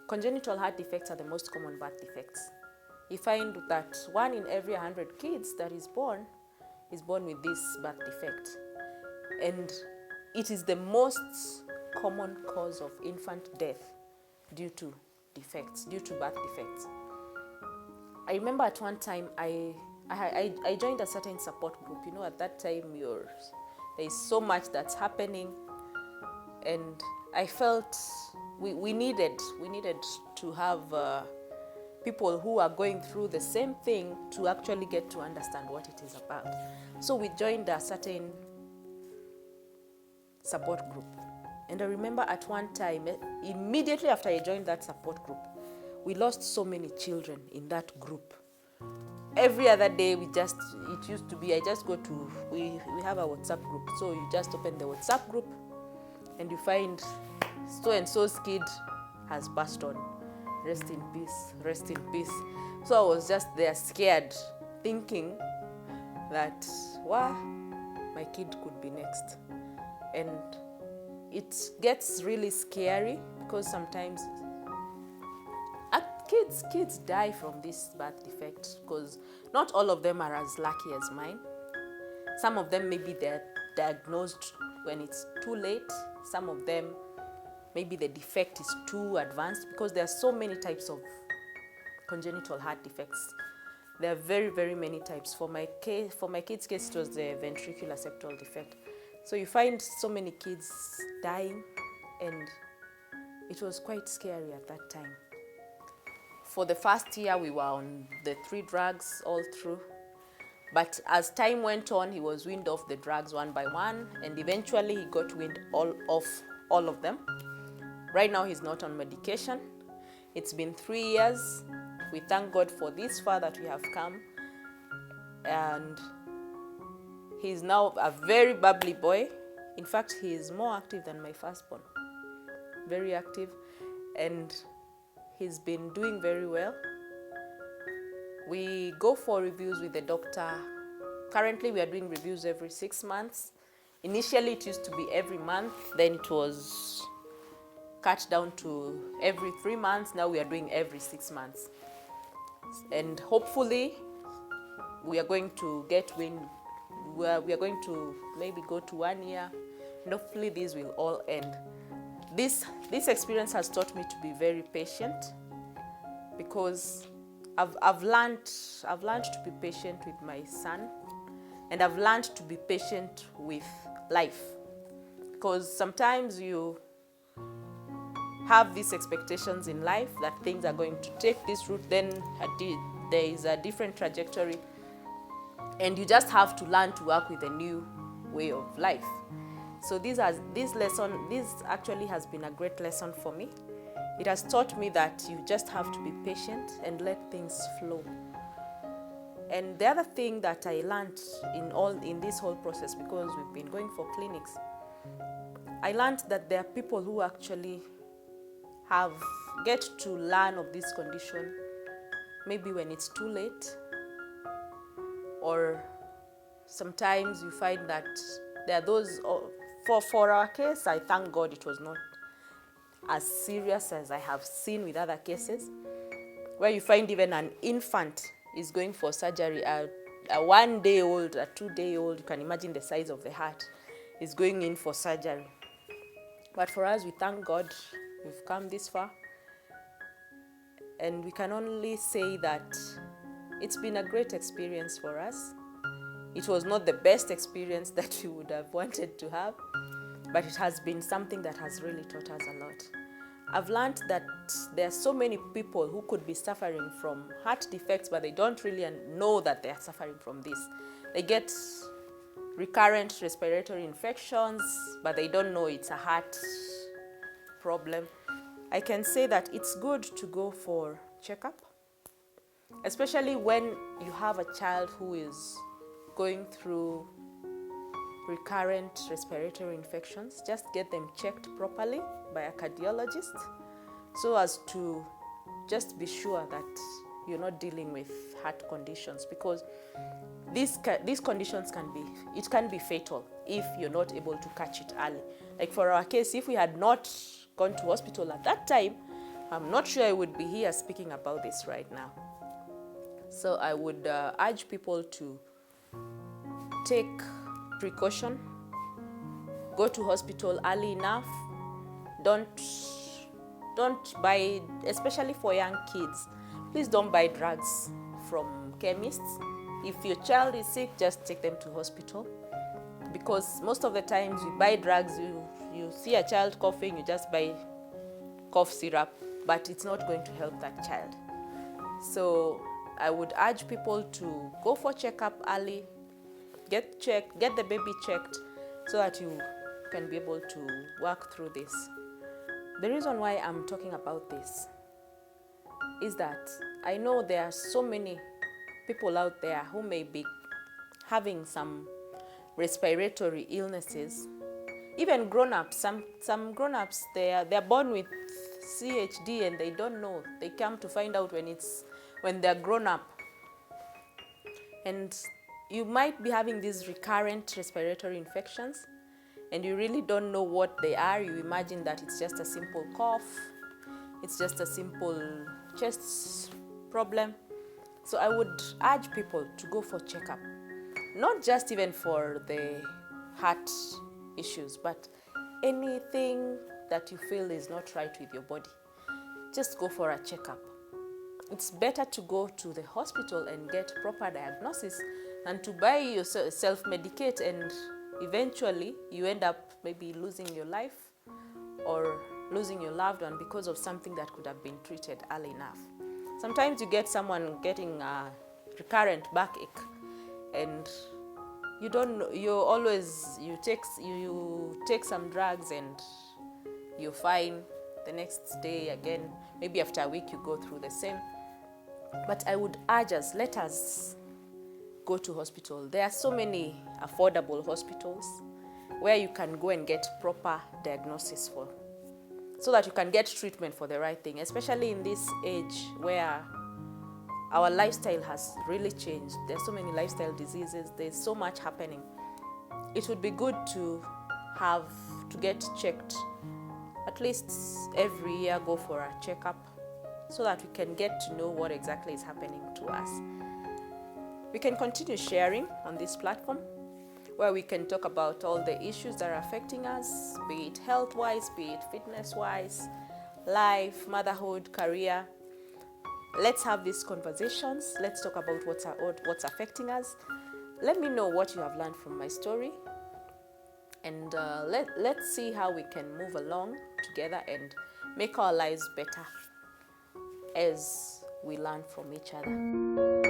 Congenital heart defects are the most common birth defects. You find that 1 in every 100 kids that is born with this birth defect. And it is the most common cause of infant death due to birth defects. I remember at one time I joined a certain support group. At that time there is so much that's happening, and I felt we needed to have people who are going through the same thing to actually get to understand what it is about. So we joined a certain support group. And I remember at one time, immediately after I joined that support group, we lost so many children in that group. Every other day, we have a WhatsApp group. So you just open the WhatsApp group and you find so-and-so's kid has passed on. Rest in peace, rest in peace. So I was just there scared, thinking that, my kid could be next. And it gets really scary because sometimes kids die from this birth defect, because not all of them are as lucky as mine. Some of them maybe they're diagnosed when it's too late. Some of them maybe the defect is too advanced, because there are so many types of congenital heart defects. There are very, very many types. For my kid's case, it was the ventricular septal defect. So you find so many kids dying, and it was quite scary at that time. For the first year, we were on the 3 drugs all through. But as time went on, he was weaned off the drugs one by one, and eventually he got weaned off all of them. Right now, he's not on medication. It's been 3 years. We thank God for this far that we have come. And he's now a very bubbly boy. In fact, he is more active than my firstborn. Very active. And he's been doing very well. We go for reviews with the doctor. Currently, we are doing reviews every 6 months. Initially, it used to be every month. Then it was cut down to every 3 months. Now we are doing every 6 months. And hopefully, we are going to we are going to maybe go to 1 year. And hopefully, these will all end. This experience has taught me to be very patient, because I've learned to be patient with my son, and I've learned to be patient with life, because sometimes you have these expectations in life that things are going to take this route, then there is a different trajectory, and you just have to learn to work with a new way of life. So this actually has been a great lesson for me. It has taught me that you just have to be patient and let things flow. And the other thing that I learned in this whole process, because we've been going for clinics, I learned that there are people who actually get to learn of this condition maybe when it's too late, or sometimes you find that there are those. For our case, I thank God it was not as serious as I have seen with other cases, where you find even an infant is going for surgery. A 1-day-old, a 2-day-old, you can imagine the size of the heart, is going in for surgery. But for us, we thank God we've come this far. And we can only say that it's been a great experience for us. It was not the best experience that we would have wanted to have, but it has been something that has really taught us a lot. I've learned that there are so many people who could be suffering from heart defects, but they don't really know that they are suffering from this. They get recurrent respiratory infections, but they don't know it's a heart problem. I can say that it's good to go for checkup, especially when you have a child who is going through recurrent respiratory infections. Just get them checked properly by a cardiologist, so as to just be sure that you're not dealing with heart conditions, because these conditions can be fatal if you're not able to catch it early. Like for our case, if we had not gone to hospital at that time, I'm not sure I would be here speaking about this right now. So I would urge people to take precaution, go to hospital early enough. Don't buy, especially for young kids, please don't buy drugs from chemists. If your child is sick, just take them to hospital, because most of the times you buy drugs, you see a child coughing, you just buy cough syrup, but it's not going to help that child. So I would urge people to go for checkup early, get the baby checked, so that you can be able to work through this. The reason why I'm talking about this is that I know there are so many people out there who may be having some respiratory illnesses. Even grown-ups, some grown-ups, they're born with CHD and they don't know. They come to find out when they're grown up. And you might be having these recurrent respiratory infections and you really don't know what they are. You imagine that it's just a simple cough, it's just a simple chest problem. So I would urge people to go for checkup, not just even for the heart issues, but anything that you feel is not right with your body. Just go for a checkup. It's better to go to the hospital and get proper diagnosis than to buy yourself, self-medicate, and eventually you end up maybe losing your life or losing your loved one because of something that could have been treated early enough. Sometimes you get someone getting a recurrent backache and you don't know, you take some drugs and you're fine. The next day again, maybe after a week, you go through the same. But I would urge us, let us go to hospital. There are so many affordable hospitals where you can go and get proper diagnosis so that you can get treatment for the right thing, especially in this age where our lifestyle has really changed. There's so many lifestyle diseases. There's so much happening. It would be good to get checked at least every year. Go for a checkup so that we can get to know what exactly is happening to us. We can continue sharing on this platform where we can talk about all the issues that are affecting us, be it health-wise, be it fitness-wise, life, motherhood, career. Let's have these conversations. Let's talk about what's affecting us. Let me know what you have learned from my story. And let's see how we can move along together and make our lives better as we learn from each other.